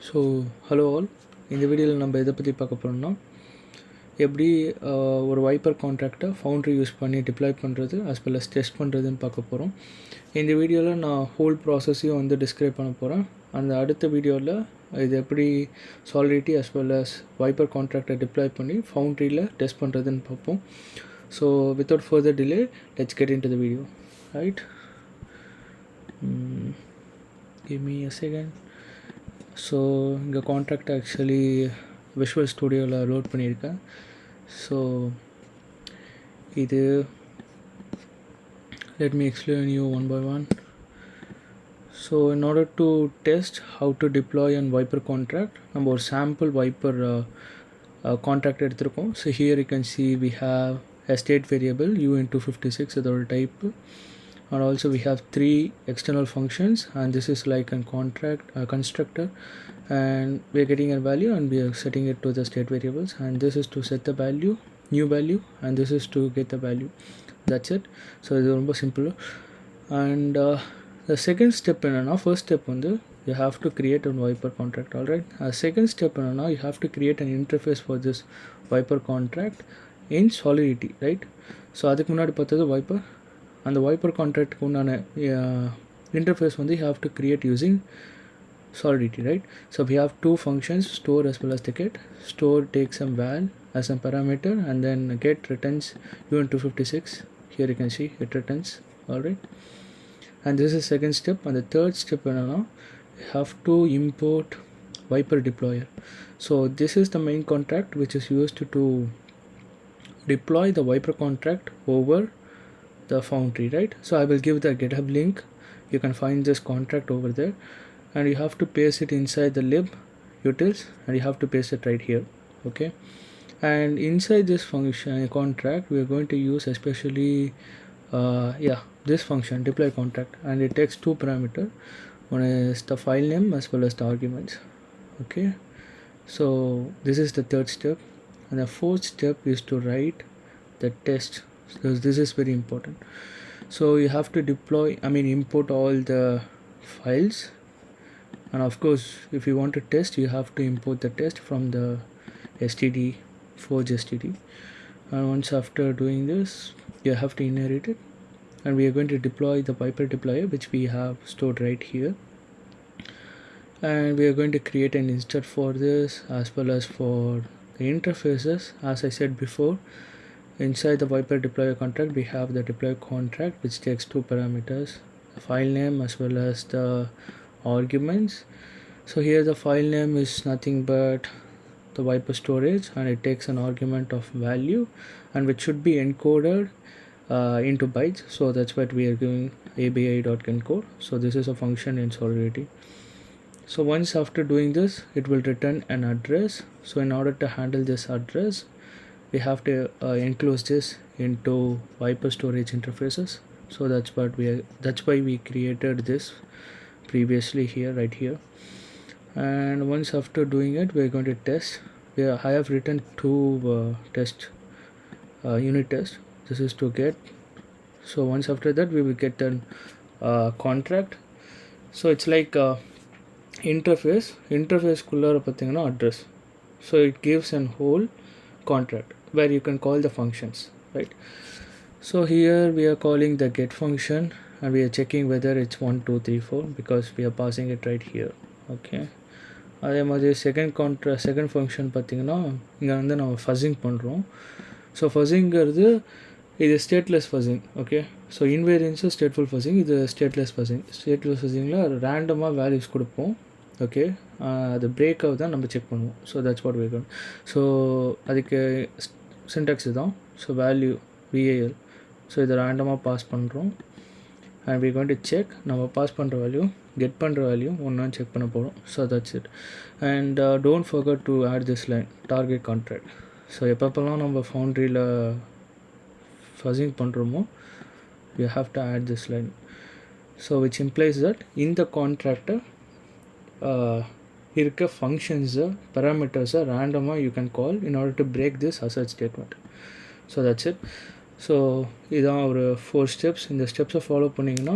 So hello all. இந்த வீடியோவில் நம்ம எதை பற்றி பார்க்க போகிறோம்னா எப்படி ஒரு வைப்பர் கான்ட்ராக்டை ஃபவுண்ட்ரி யூஸ் பண்ணி டிப்ளாய் பண்ணுறது as well as டெஸ்ட் பண்ணுறதுன்னு பார்க்க போகிறோம். இந்த வீடியோவில் நான் ஹோல் ப்ராசஸையும் வந்து டிஸ்கிரைப் பண்ண போகிறேன். அந்த அடுத்த வீடியோவில் இது எப்படி Solidity as well as Vyper கான்ட்ராக்டை டிப்ளாய் பண்ணி ஃபவுண்ட்ரியில் டெஸ்ட் பண்ணுறதுன்னு பார்ப்போம். So without further delay let's get into the video. Right, give me a second. So இங்கே கான்ட்ராக்ட் ஆக்சுவலி விஷுவல் ஸ்டுடியோவில் லோட் பண்ணியிருக்கேன். ஸோ இது let me explain you one by one. So in order to test how to deploy an Vyper contract, நம்ம ஒரு sample Vyper contract எடுத்திருக்கோம். So here you can see we have a state variable u into 56 அதோட type, and also we have 3 external functions, and this is like a contract constructor, and we are getting a value and we are setting it to the state variables, and this is to set the value, new value, and this is to get the value. That's it. So இது ரொம்ப simple. And the second step என்னன்னா, first step வந்து you have to create a Vyper contract. Alright, second step என்னன்னா, you have to create an interface for this Vyper contract in Solidity, right? So அதுக்கு முன்னாடி பார்த்தது Vyper. அந்த wiper கான்ட்ராக்டுக்கு உண்டான interface வந்து you have to create using Solidity, right? So we have two functions, store as well as the get. Store takes some val as a parameter, and then get returns u into 56. Here you can see it returns. Alright, and this is second step. And the third step you have to import Vyper deployer. So this is the main contract which is used to deploy the Vyper contract over the Foundry, right? So I will give the GitHub link. You can find this contract over there, and you have to paste it inside the lib utils, and you have to paste it right here. Okay, and inside this function contract we are going to use especially this function deploy contract, and it takes two parameters. One is the file name as well as the arguments. Okay, so this is the third step, and the fourth step is to write the test, because this is very important. So you have to import all the files, and of course if you want to test you have to import the test from the std, forge std, and once after doing this you have to inherit it, and we are going to deploy the Vyper deployer which we have stored right here, and we are going to create an insert for this as well as for the interfaces. As I said before, inside the Vyper deployer contract we have the deploy contract which takes two parameters, the file name as well as the arguments. So here the file name is nothing but the Vyper storage, and it takes an argument of value, and which should be encoded into bytes. So that's what we are giving abi.encode. So this is a function in Solidity. So once after doing this it will return an address. So in order to handle this address we have to enclose this into Vyper storage interfaces. So that's why we created this previously here, right here. And once after doing it we are going to test. I have written two test unit test. This is to get. So once after that we will get an contract. So it's like interface குள்ளார பார்த்தீங்கன்னா address. So it gives an whole contract where you can call the functions, right? So here we are calling the get function, and we are checking whether it's 1 2 3 4 because we are passing it right here. Okay, அதே மாதிரி second function பார்த்திங்கன்னா இங்கே வந்து நம்ம fuzzing பண்ணுறோம். So ஃபஸிங்கிறது இது stateless fuzzing. Okay, so invariants stateful fuzzing, இது ஸ்டேட்லெஸ் ஃபஸிங்கில் ரேண்டமாக வேல்யூஸ் கொடுப்போம். ஓகே, அது பிரேக்காக தான் நம்ம செக் பண்ணுவோம். So that's what we can. So அதுக்கு சின்டாக்ஸ் தான். ஸோ வேல்யூ VAL, ஸோ இதை ரேண்டமாக பாஸ் பண்ணுறோம், and we going to check நம்ம பாஸ் பண்ணுற வேல்யூ கெட் பண்ணுற வேல்யூ ஒன்றான்னு செக் பண்ண போகிறோம். So that's it. And don't forget to add this line target contract. So எப்பப்பெல்லாம் நம்ம ஃபவுண்ட்ரியில் ஃபஸிங் பண்ணுறோமோ you have to add this line. So which implies that இந்த கான்ட்ராக்டை இருக்க ஃபங்க்ஷன்ஸை பேராமீட்டர்ஸை ரேண்டமாக you can call in order to break this asset statement. So that's it. So இதான் ஒரு 4 ஸ்டெப்ஸ். இந்த ஸ்டெப்ஸை ஃபாலோ பண்ணிங்கன்னா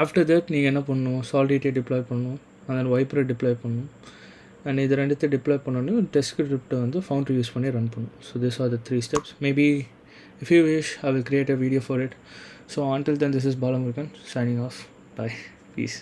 ஆஃப்டர் தட் நீங்கள் என்ன பண்ணணும், சாலிடிட்டி டிப்ளாய் பண்ணணும், and then Vyper டிப்ளாய் பண்ணணும். அண்ட் இது ரெண்டுத்தையும் டிப்ளாய் பண்ணோன்னே ஒரு டெஸ்ட் ஸ்கிரிப்டை வந்து ஃபவுண்ட்ரி யூஸ் பண்ணி ரன் பண்ணும். So this R the 3 steps. Maybe if you wish, I will create a video for it. So until then, this is Balamurugan signing off. Bye. Peace.